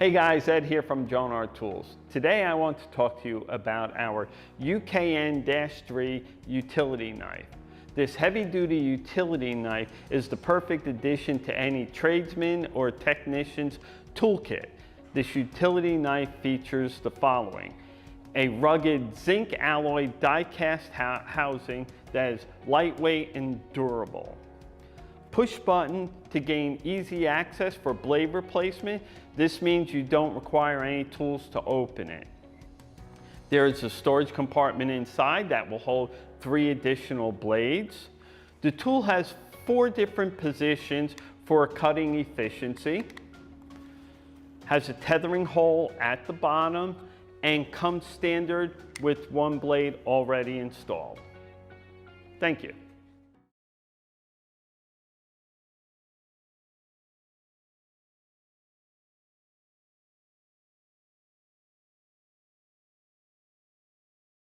Hey guys, Ed here from Jonard Tools. Today I want to talk to you about our UKN-3 utility knife. This heavy-duty utility knife is the perfect addition to any tradesman or technician's toolkit. This utility knife features the following: a rugged zinc alloy die-cast housing that is lightweight and durable. Push button to gain easy access for blade replacement. This means you don't require any tools to open it. There is a storage compartment inside that will hold 3 additional blades. The tool has 4 different positions for cutting efficiency, has a tethering hole at the bottom, and comes standard with 1 blade already installed. Thank you.